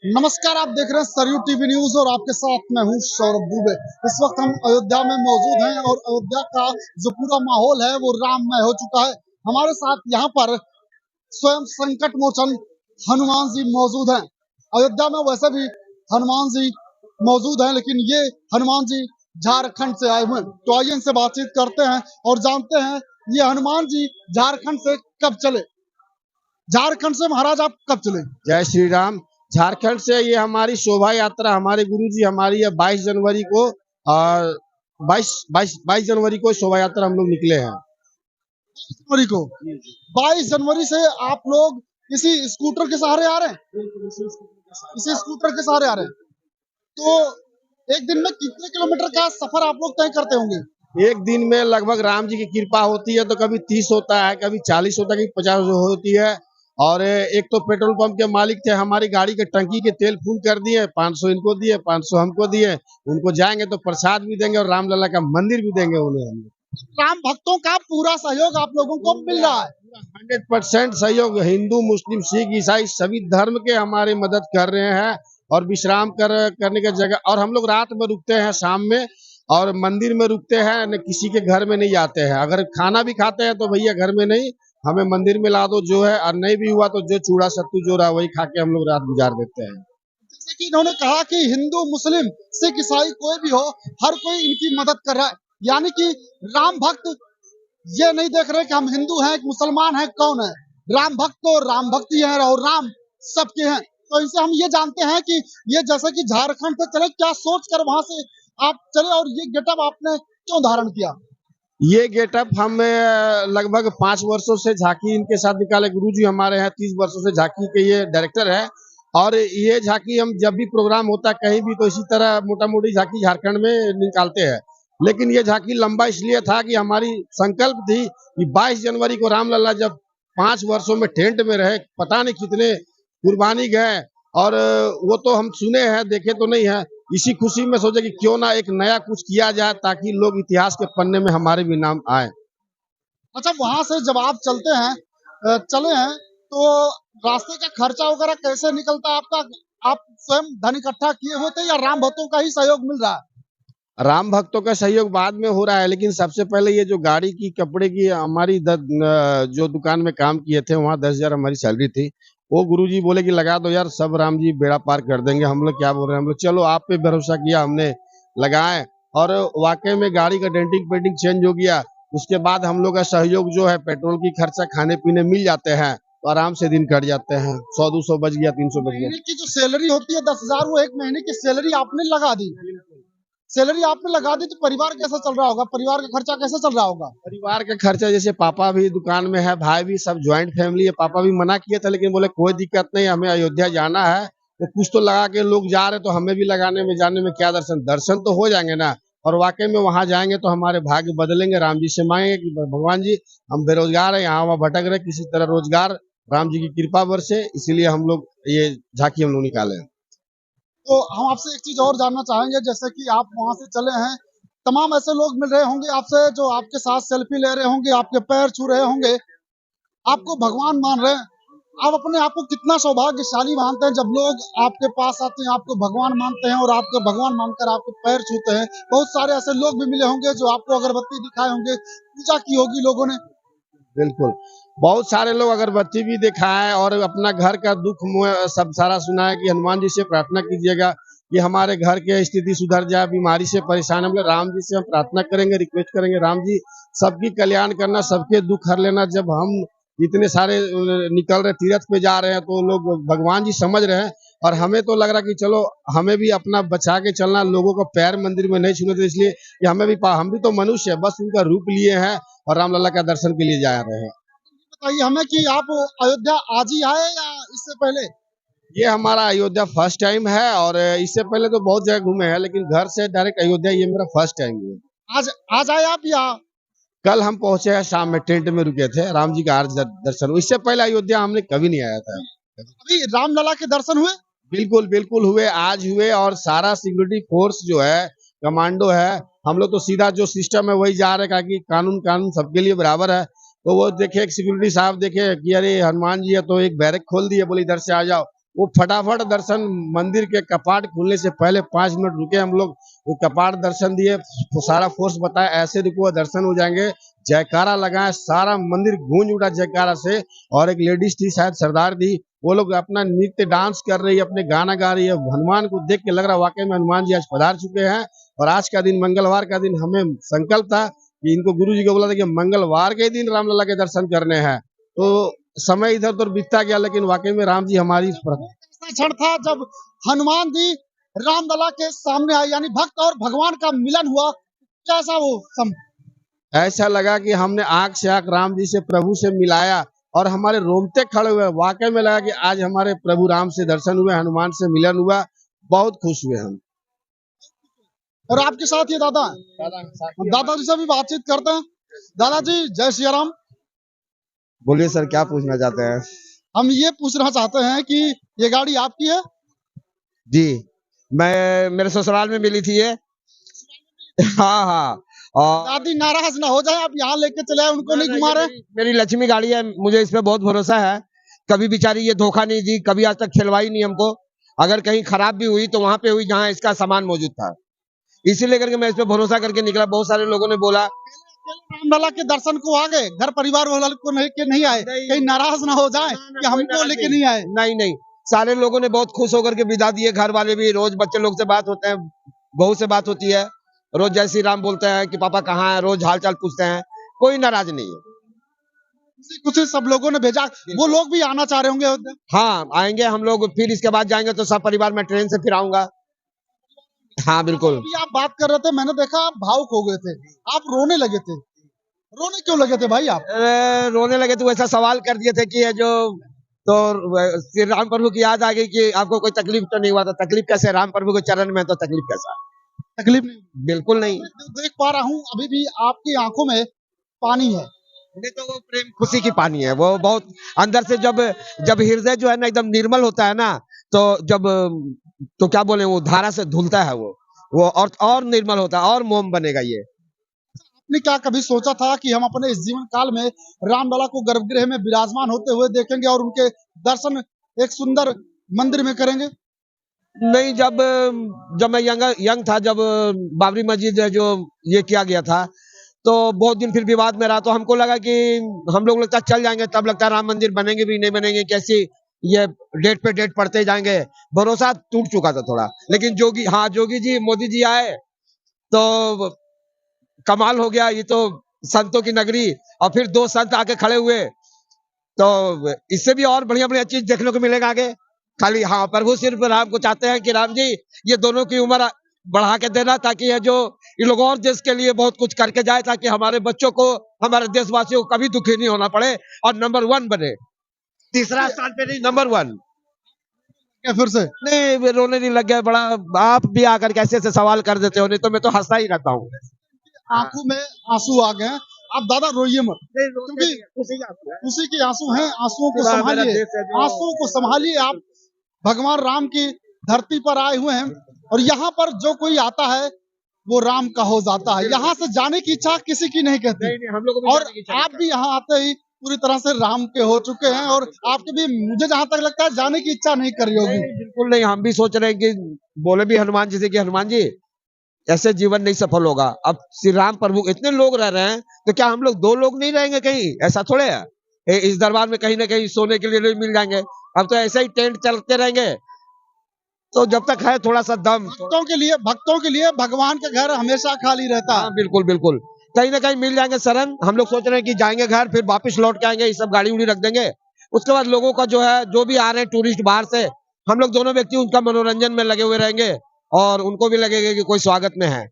नमस्कार, आप देख रहे हैं सरयू टीवी न्यूज और आपके साथ मैं हूं सौरभ दुबे। इस वक्त हम अयोध्या में मौजूद हैं और अयोध्या का जो पूरा माहौल है वो राममय हो चुका है। हमारे साथ यहाँ पर स्वयं संकट मोचन हनुमान जी मौजूद हैं। अयोध्या में वैसे भी हनुमान जी मौजूद हैं, लेकिन ये हनुमान जी झारखंड से आए हुए हैं। तो आइए इनसे बातचीत करते हैं और जानते हैं ये हनुमान जी झारखंड से कब चले। झारखंड से महाराज आप कब चले? जय श्री राम। झारखंड से ये हमारी शोभा यात्रा, हमारे गुरुजी हमारी है 22 जनवरी को, और 22 जनवरी को शोभा यात्रा हम लोग निकले हैं। 22 जनवरी को 22 जनवरी से आप लोग इसी स्कूटर के सहारे आ रहे हैं? इसी स्कूटर के सहारे आ रहे हैं। तो एक दिन में कितने किलोमीटर का सफर आप लोग तय करते होंगे? एक दिन में लगभग राम जी की कृपा होती है तो कभी 30 होता है, कभी 40 होता है, कभी 50 होती है। और एक तो पेट्रोल पंप के मालिक थे, हमारी गाड़ी के टंकी के तेल फुल कर दिए, 500 इनको दिए, 500 हमको दिए। उनको जाएंगे तो प्रसाद भी देंगे और रामलला का मंदिर भी देंगे उन्हें हम लोग। राम भक्तों का पूरा सहयोग आप लोगों को मिल रहा है? 100% सहयोग, हिंदू मुस्लिम सिख ईसाई सभी धर्म के हमारी मदद कर रहे हैं। और विश्राम करने की जगह, और हम लोग रात में रुकते हैं, शाम में, और मंदिर में रुकते हैं, न किसी के घर में नहीं जाते हैं। अगर खाना भी खाते हैं तो भैया घर में नहीं, हमें मंदिर में ला दो जो है, और नहीं भी हुआ तो जो चूड़ा सत्तू जो रहा वही खा के हम लोग रात गुजार देते हैं। जैसे कि इन्होंने कहा कि हिंदू मुस्लिम सिख ईसाई कोई भी हो, हर कोई इनकी मदद कर रहा है। यानी कि राम भक्त ये नहीं देख रहे कि हम हिंदू हैं कि मुसलमान हैं, कौन है। राम भक्त तो राम भक्त ही है और राम सबके हैं। तो इनसे हम ये जानते हैं कि ये जैसे कि झारखंड से चले, क्या सोच कर वहां से आप चले और ये गेटअप आपने क्यों धारण किया? ये गेटअप हम लगभग 5 वर्षों से झांकी इनके साथ निकाले। गुरुजी हमारे हैं 30 वर्षों से झांकी के ये डायरेक्टर है। और ये झांकी हम जब भी प्रोग्राम होता है कहीं भी तो इसी तरह मोटा मोटी झांकी झारखंड में निकालते हैं। लेकिन ये झांकी लंबा इसलिए था कि हमारी संकल्प थी कि 22 जनवरी को रामलला जब 5 वर्षों में टेंट में रहे, पता नहीं कितने कुर्बानी गए, और वो तो हम सुने हैं, देखे तो नहीं है। इसी खुशी में सोचे कि क्यों ना एक नया कुछ किया जाए ताकि लोग इतिहास के पन्ने में हमारे भी नाम आए। अच्छा, वहां से जब आप चलते हैं चले हैं, तो रास्ते का खर्चा वगैरह कैसे निकलता है आपका? आप स्वयं धन इकट्ठा किए हुए थे या राम भक्तों का ही सहयोग मिल रहा है? राम भक्तों का सहयोग बाद में हो रहा है, लेकिन सबसे पहले ये जो गाड़ी की कपड़े की हमारी जो दुकान में काम किए थे वहाँ 10,000 हमारी सैलरी थी। वो गुरुजी बोले कि लगा दो यार, सब राम जी बेड़ा पार कर देंगे। हम लोग क्या बोल रहे हैं, हम लोग चलो आप पे भरोसा किया, हमने लगाए। और वाकई में गाड़ी का डेंटिंग पेंटिंग चेंज हो गया। उसके बाद हम लोग का सहयोग जो है, पेट्रोल की खर्चा खाने पीने मिल जाते हैं तो आराम से दिन कट जाते हैं। 100-200 बच गया, 300 बच गया। महीने की जो सैलरी होती है 10,000, वो एक महीने की सैलरी आपने लगा दी। सैलरी आपने लगा दी तो परिवार कैसा चल रहा होगा? परिवार का खर्चा कैसे चल रहा होगा? परिवार का खर्चा, जैसे पापा भी दुकान में है, भाई भी, सब ज्वाइंट फैमिली है। पापा भी मना किए थे लेकिन बोले कोई दिक्कत नहीं, हमें अयोध्या जाना है तो कुछ तो लगा के लोग जा रहे, तो हमें भी लगाने में, जाने में क्या दर्शन दर्शन तो हो जाएंगे ना। और वाकई में वहां जाएंगे तो हमारे भाग्य बदलेंगे। राम जी से मांगेंगे कि भगवान जी, हम बेरोजगार है, यहाँ वहाँ भटक रहे, किसी तरह रोजगार राम जी की कृपा बरसे, इसीलिए हम लोग ये झांकी हम लोग निकाले। तो हम आपसे एक चीज और जानना चाहेंगे, जैसे कि आप वहां से चले हैं, तमाम ऐसे लोग मिल रहे होंगे आपसे जो आपके साथ सेल्फी ले रहे होंगे, आपके पैर छू रहे होंगे, आपको भगवान मान रहे हैं। आप अपने आप को कितना सौभाग्यशाली मानते हैं जब लोग आपके पास आते हैं, आपको भगवान मानते हैं और आपको भगवान मानकर आपके पैर छूते हैं। बहुत सारे ऐसे लोग भी मिले होंगे जो आपको अगरबत्ती दिखाए होंगे, पूजा की होगी लोगों ने। बिल्कुल, बहुत सारे लोग अगरबत्ती भी दिखाए और अपना घर का दुख सब सारा सुनाया कि हनुमान जी से प्रार्थना कीजिएगा कि हमारे घर की स्थिति सुधर जाए, बीमारी से परेशान हम लोग राम जी से हम प्रार्थना करेंगे, रिक्वेस्ट करेंगे, राम जी सबकी कल्याण करना, सबके दुख हर लेना। जब हम इतने सारे निकल रहे, तीर्थ पे जा रहे हैं, तो लोग भगवान जी समझ रहे हैं। और हमें तो लग रहा कि चलो हमें भी अपना बचा के चलना, लोगों को पैर मंदिर में नहीं छूने थे, इसलिए कि हम भी तो मनुष्य है, बस उनका रूप लिए हैं और रामलला का दर्शन के लिए जा रहे हैं। बताइए हमें कि आप अयोध्या आज ही आए या इससे पहले? ये हमारा अयोध्या फर्स्ट टाइम है, और इससे पहले तो बहुत जगह घूमे हैं, लेकिन घर से डायरेक्ट अयोध्या ये मेरा फर्स्ट टाइम है। आज आज आए आप या? कल हम पहुंचे हैं, शाम में टेंट में रुके थे, राम जी का आरती दर्शन। इससे पहले अयोध्या हमने कभी नहीं आया था। अभी रामलला के दर्शन हुए? बिल्कुल बिल्कुल हुए, आज हुए। और सारा सिक्योरिटी फोर्स जो है, कमांडो है, हम लोग तो सीधा जो सिस्टम है वही जा रहे हैं कि कानून कानून सबके लिए बराबर है। तो वो देखे एक सिक्योरिटी साहब देखे कि अरे हनुमान जी है, तो एक बैरक खोल दिए, बोले इधर से आ जाओ। वो फटाफट दर्शन, मंदिर के कपाट खुलने से पहले 5 मिनट रुके हम लोग, वो कपाट दर्शन दिए, सारा फोर्स बताया ऐसे रुको दर्शन हो जाएंगे, जयकारा लगाए, सारा मंदिर गूंज उठा जयकारा से। और एक लेडीज थी शायद सरदार थी, वो लोग अपना नृत्य डांस कर रही है, अपने गाना गा रही है। हनुमान को देख के लग रहा वाकई में हनुमान जी आज पधार चुके हैं। और आज का दिन मंगलवार का दिन हमें संकल्प था कि इनको गुरु जी को बोला था कि मंगलवार के दिन रामलला के दर्शन करने हैं। तो समय इधर उधर बीतता गया, लेकिन वाकई में राम जी हमारी ऐसा क्षण था जब हनुमान जी रामलला के सामने आए, यानी भक्त और भगवान का मिलन हुआ। कैसा वो ऐसा लगा कि हमने आंख से आंख राम जी से, प्रभु से मिलाया और हमारे रोंगटे खड़े हुए। वाकई में लगा कि आज हमारे प्रभु राम से दर्शन हुए, हनुमान से मिलन हुआ, बहुत खुश हुए हम। और आपके साथ ये दादा हैं, दादाजी से भी बातचीत करते हैं। दादाजी जय श्री राम। बोलिए सर, क्या पूछना चाहते हैं? हम ये पूछना चाहते हैं कि ये गाड़ी आपकी है? जी, मैं मेरे ससुराल में मिली थी ये। हाँ हाँ। और दादी नाराज ना हो जाए, आप यहाँ लेके चले आए, उनको नहीं घुमा रहे? मेरी लक्ष्मी गाड़ी है, मुझे इस पे बहुत भरोसा है। कभी बेचारी ये धोखा नहीं दी, कभी आज तक खिलवाई नहीं हमको। अगर कहीं खराब भी हुई तो वहां पे हुई जहाँ इसका सामान मौजूद था, इसीलिए करके मैं इस पे भरोसा करके निकला। बहुत सारे लोगों ने बोला रामलला के दर्शन को आ गए, घर परिवार वाले को लेके नहीं आए, कहीं नाराज ना हो जाए कि हमको लेके नहीं आए? नहीं नहीं, सारे लोगों ने बहुत खुश होकर के विदा दिए। घर वाले भी, रोज बच्चे लोग से बात होते हैं, बहू से बात होती है, रोज जय श्री राम बोलते हैं कि पापा कहाँ है, रोज हाल चाल पूछते हैं, कोई नाराज नहीं है। कुछ सब लोगों ने भेजा, वो लोग भी आना चाह रहे होंगे अयोध्या? हाँ आएंगे हम लोग, फिर इसके बाद जाएंगे तो सब परिवार में ट्रेन से फिर आऊंगा। हाँ बिल्कुल। अभी आप बात कर रहे थे, मैंने देखा आप भावुक हो गए थे, आप रोने लगे थे। रोने क्यों लगे थे भाई आप? रोने लगे तो ऐसा सवाल कर दिए थे कि ये जो, तो श्री राम प्रभु की याद आ गई कि आपको कोई तकलीफ तो नहीं हुआ था। तकलीफ कैसे, राम प्रभु के चरण में तो तकलीफ कैसा? तकलीफ नहीं? बिल्कुल नहीं। देख पा रहा हूँ अभी भी आपकी आंखों में पानी है। नहीं तो वो प्रेम खुशी की पानी है, वो बहुत अंदर से, जब जब हृदय जो है ना एकदम निर्मल होता है ना, तो जब, तो क्या बोले, वो धारा से धुलता है वो और निर्मल होता है, और मोम बनेगा ये। आपने क्या कभी सोचा था कि हम अपने इस जीवन काल में रामलला को गर्भगृह में विराजमान होते हुए देखेंगे और उनके दर्शन एक सुंदर मंदिर में करेंगे? नहीं, जब जब मैं यंग था, जब बाबरी मस्जिद जो ये किया गया था, तो बहुत दिन फिर विवाद में रहा, तो हमको लगा कि हम लोग लगता चल जाएंगे, तब लगता राम मंदिर बनेंगे भी नहीं बनेंगे, कैसी ये डेट पे डेट पड़ते जाएंगे। भरोसा टूट चुका था थोड़ा। लेकिन जोगी जी, मोदी जी आए तो कमाल हो गया। ये तो संतों की नगरी, और फिर 2 संत आके खड़े हुए, तो इससे भी और बढ़िया बढ़िया चीज देखने को मिलेगा आगे। खाली हाँ, प्रभु सिर्फ राम को चाहते हैं कि राम जी ये दोनों की उम्र बढ़ा के देना, ताकि ये लोग और देश के लिए बहुत कुछ करके जाए, ताकि हमारे बच्चों को, हमारे देशवासियों को कभी दुखी नहीं होना पड़े, और नंबर 1 बने। तीसरा स्थान पे नहीं, नंबर 1। क्या फिर से नहीं, रोने नहीं लग गया बड़ा? आप भी आकर कैसे ऐसे सवाल कर देते हो, नहीं तो मैं तो हंसता ही रहता हूँ। आंखों में आंसू आ गए हैं? आप दादा रोइए मत, क्योंकि उसी के आंसू हैं। आंसुओं को संभालिए, आंसुओं को संभालिए। आप भगवान राम की धरती पर आए हुए हैं, और यहाँ पर जो कोई आता है वो राम का हो जाता है। यहाँ से जाने की इच्छा किसी की नहीं कहती। हम लोग और आप भी यहाँ आते ही पूरी तरह से राम के हो चुके हैं, और आपके भी, मुझे जहां तक लगता है, जाने की इच्छा नहीं कर रही होगी। बिल्कुल नहीं, हम भी सोच रहे हैं कि बोले भी हनुमान जी से कि हनुमान जी ऐसे जीवन नहीं सफल होगा। अब श्री राम प्रभु इतने लोग रह रहे हैं, तो क्या हम लोग 2 लोग नहीं रहेंगे कहीं? ऐसा थोड़े है। इस दरबार में कहीं ना कहीं सोने के लिए नहीं मिल जाएंगे। अब तो ऐसे ही टेंट चलते रहेंगे, तो जब तक है थोड़ा सा दम। भक्तों के लिए भगवान का घर हमेशा खाली रहता है। हाँ बिल्कुल बिल्कुल, कहीं ना कहीं मिल जाएंगे शरण। हम लोग सोच रहे हैं कि जाएंगे घर, फिर वापस लौट के आएंगे, ये सब गाड़ी उड़ी रख देंगे। उसके बाद लोगों का जो है, जो भी आ रहे हैं टूरिस्ट बाहर से, हम लोग दोनों व्यक्ति उनका मनोरंजन में लगे हुए रहेंगे, और उनको भी लगेगा कि कोई स्वागत में है।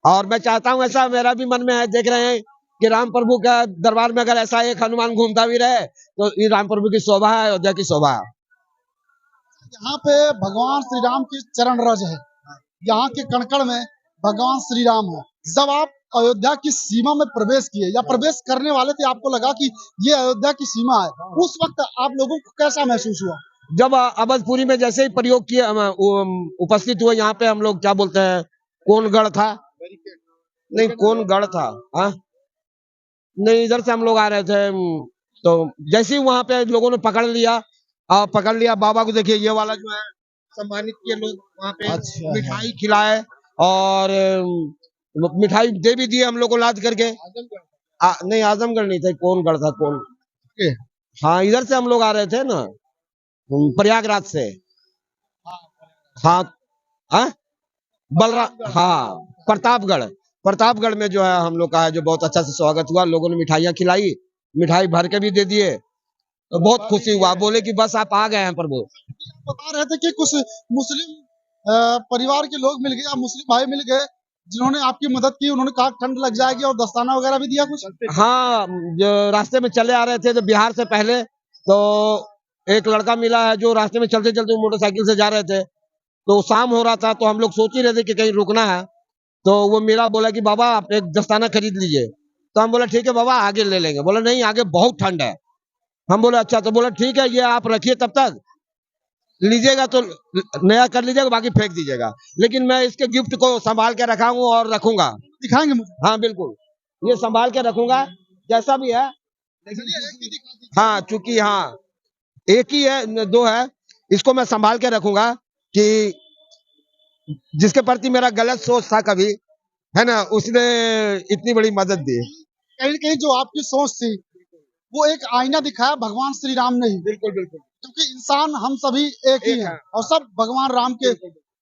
और मैं चाहता हूँ, ऐसा मेरा भी मन में है, देख रहे हैं कि राम प्रभु का दरबार में अगर ऐसा एक हनुमान घूमता भी रहे, तो ये राम प्रभु की शोभा है, अयोध्या की शोभा है। यहाँ पे भगवान श्री राम की चरण रज है, यहाँ के कणकण में भगवान श्री राम है। जब आप अयोध्या की सीमा में प्रवेश किए या प्रवेश करने वाले थे, आपको लगा कि ये अयोध्या की सीमा है, उस वक्त आप लोगों को कैसा महसूस हुआ? जब अवधपुरी में जैसे ही प्रयोग किए, उपस्थित हुए यहाँ पे, हम लोग क्या बोलते हैं, कौन गढ़ था, नहीं कौन गढ़ था, हाँ नहीं, इधर से हम लोग आ रहे थे, तो जैसे ही वहां पे लोगों ने पकड़ लिया, पकड़ लिया बाबा को। देखिए ये वाला जो है सम्मानित किए लोग वहाँ पे, अच्छा, मिठाई खिलाए और मिठाई दे भी दिए हम लोग को लाद करके। नहीं आजमगढ़ नहीं था, कौन गढ़ था कौन। के? हाँ इधर से हम लोग आ रहे थे ना, प्रयागराज से। हाँ हाँ हाँ प्रतापगढ़। प्रतापगढ़ में जो है हम लोग का है जो बहुत अच्छा से स्वागत हुआ, लोगों ने मिठाइयाँ खिलाई, मिठाई भर के भी दे दिए, तो बहुत खुशी हुआ। बोले कि बस आप आ गए हैं प्रभु। बता रहे थे कि कुछ मुस्लिम परिवार के लोग मिल गए या मुस्लिम भाई मिल गए जिन्होंने आपकी मदद की, उन्होंने कहा ठंड लग जाएगी और दस्ताना वगैरह भी दिया कुछ। हाँ जो रास्ते में चले आ रहे थे, जो बिहार से पहले, तो एक लड़का मिला है जो रास्ते में चलते चलते मोटरसाइकिल से जा रहे थे, तो शाम हो रहा था, तो हम लोग सोच ही रहे थे कि कहीं रुकना है, तो वो मेरा बोला कि बाबा आप एक दस्ताना खरीद लीजिए। तो हम बोला ठीक है बाबा आगे ले लेंगे। बोला नहीं आगे बहुत ठंड है। हम बोले अच्छा। तो बोला ठीक है ये आप रखिए, तब तक लीजिएगा तो नया कर लीजिएगा, बाकी फेंक दीजिएगा, लेकिन मैं इसके गिफ्ट को संभाल के रखा हूँ और रखूंगा। दिखाएंगे मुझे? हाँ बिल्कुल, ये संभाल के रखूंगा जैसा भी है। चलिए एक ही दिखा दीजिए। हाँ चूंकि हाँ एक ही है, दो है, इसको मैं संभाल के रखूंगा कि जिसके प्रति मेरा गलत सोच था कभी, है ना, उसने इतनी बड़ी मदद दी। कहीं न कहीं जो आपकी सोच थी वो एक आईना दिखाया भगवान श्री राम ने ही, बिल्कुल बिल्कुल क्योंकि इंसान हम सभी एक ही हैं और सब भगवान राम के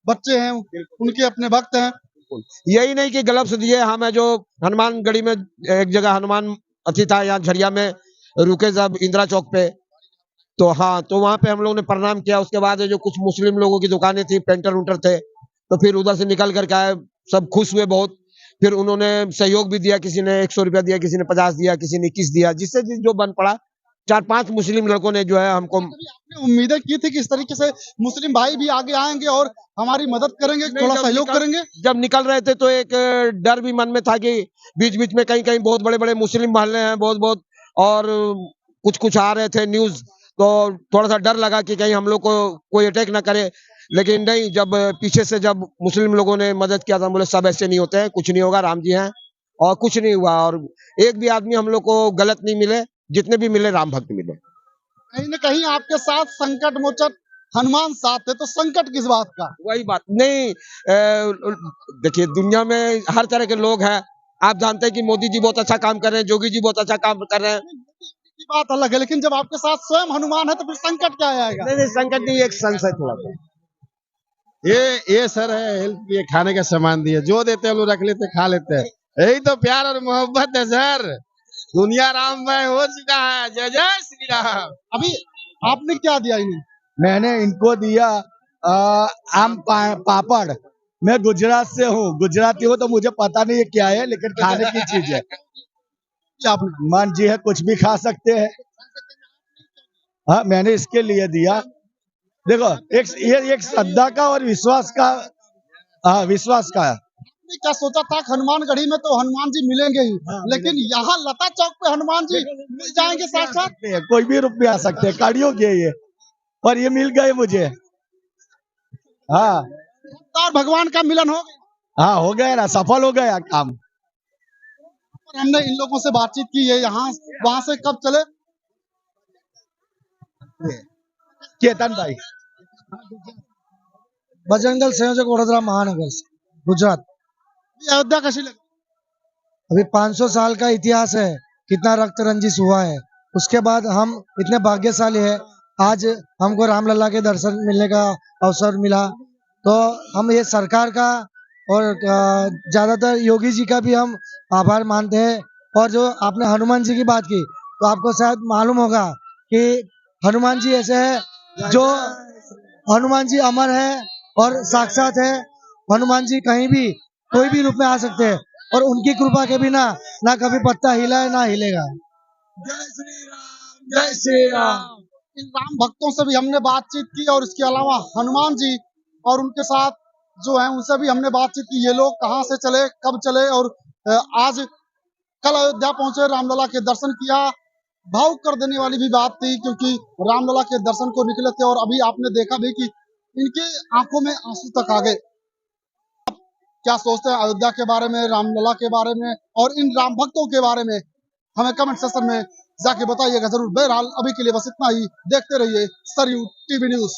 बच्चे हैं, उनके अपने भक्त हैं। यही नहीं कि ग्लव्स दिए, हमें जो हनुमानगढ़ी में एक जगह हनुमान अथी था, यहाँ झरिया में रुके जब इंदिरा चौक पे, तो हाँ तो वहां पे हम लोगों ने प्रणाम किया। उसके बाद जो कुछ मुस्लिम लोगों की दुकानें थी, पेंटर उंटर थे, तो फिर उधर से निकल करके आए, सब खुश हुए बहुत। फिर उन्होंने सहयोग भी दिया, किसी ने 100 रुपया दिया, किसी ने 50 दिया, किसी ने 21 दिया, जिससे जो बन पड़ा। 4-5 मुस्लिम लड़कों ने जो है हमको। कभी आपने उम्मीदें की थी कि इस तरीके से मुस्लिम भाई भी आगे आएंगे और हमारी मदद करेंगे, थोड़ा सहयोग करेंगे? जब निकल रहे थे तो एक डर भी मन में था कि बीच बीच में कहीं कहीं बहुत बड़े बड़े मुस्लिम मोहल्ले हैं, बहुत बहुत, और कुछ कुछ आ रहे थे न्यूज, तो थोड़ा सा डर लगा कि कहीं हम लोग को कोई अटैक ना करे। लेकिन नहीं, जब पीछे से जब मुस्लिम लोगों ने मदद किया था, बोले सब ऐसे नहीं होते हैं, कुछ नहीं होगा, राम जी हैं, और कुछ नहीं हुआ। और एक भी आदमी हम लोग को गलत नहीं मिले, जितने भी मिले राम भक्त मिले। कहीं न कहीं आपके साथ संकट मोचक हनुमान साथ थे, तो संकट किस बात का? वही बात नहीं, देखिए दुनिया में हर तरह के लोग हैं। आप जानते हैं कि मोदी जी बहुत अच्छा काम कर रहे हैं, योगी जी बहुत अच्छा काम कर रहे हैं। की बात अलग है, लेकिन जब आपके साथ स्वयं हनुमान है तो फिर संकट क्या आएगा? नहीं नहीं संकट नहीं, एक संशय थोड़ा सा। ये सर है हेल्प किए, खाने का सामान दिए, जो देते हैं हम लोग रख लेते खा लेते हैं। यही तो प्यार और मोहब्बत है सर। दुनिया राममय हो चुका है। जय जय श्री राम। अभी आपने क्या दिया इन्हें? मैंने इनको दिया पापड़। मैं गुजरात से हूँ, गुजराती हूँ, तो मुझे पता नहीं है क्या है, लेकिन खाने की चीज है। क्या आपने? मन जी है कुछ भी खा सकते हैं। हाँ मैंने इसके लिए दिया। देखो ये एक श्रद्धा का और विश्वास का, हाँ विश्वास का है। आपने क्या सोचा था कि हनुमानगढ़ी में तो हनुमान जी मिलेंगे ही, लेकिन यहाँ लता चौक पे हनुमान जी मिल जाएंगे साक्षात? कोई भी रूप में आ सकते हैं, कड़ियों के ये, पर ये मिल गए मुझे। हाँ और भगवान का मिलन हो गया। हाँ हो गया ना, सफल हो गया काम। और हमने इन लोगों से बातचीत की है, यहाँ वहां से कब चले? केतन भाई बजरंग दल संयोजक वडोदरा महानगर से, गुजरात। ये अयोध्या कैसी लगी? अभी 500 साल का इतिहास है, कितना रक्त रंजिश हुआ है। उसके बाद हम इतने भाग्यशाली है, आज हमको रामलला के दर्शन मिलने का अवसर मिला। तो हम ये सरकार का और ज्यादातर योगी जी का भी हम आभार मानते हैं। और जो आपने हनुमान जी की बात की, तो आपको शायद मालूम होगा कि हनुमान जी ऐसे है जो, हनुमान जी अमर है और साक्षात है। हनुमान जी कहीं भी कोई भी रूप में आ सकते हैं, और उनकी कृपा के बिना ना कभी पत्ता हिला है ना हिलेगा। जय श्री राम, जय श्री राम। इन राम भक्तों से भी हमने बातचीत की और इसके अलावा हनुमान जी और उनके साथ जो है उनसे भी हमने बातचीत की। ये लोग कहाँ से चले, कब चले और आज कल अयोध्या पहुंचे, रामलला के दर्शन किया। भावुक कर देने वाली भी बात थी, क्योंकि रामलला के दर्शन को निकले थे और अभी आपने देखा भी कि इनके आंखों में आंसू तक आ गए। क्या सोचते हैं अयोध्या के बारे में, रामलला के बारे में और इन राम भक्तों के बारे में, हमें कमेंट सेक्शन में जाके बताइएगा जरूर। बहरहाल अभी के लिए बस इतना ही। देखते रहिए सरयू टीवी न्यूज।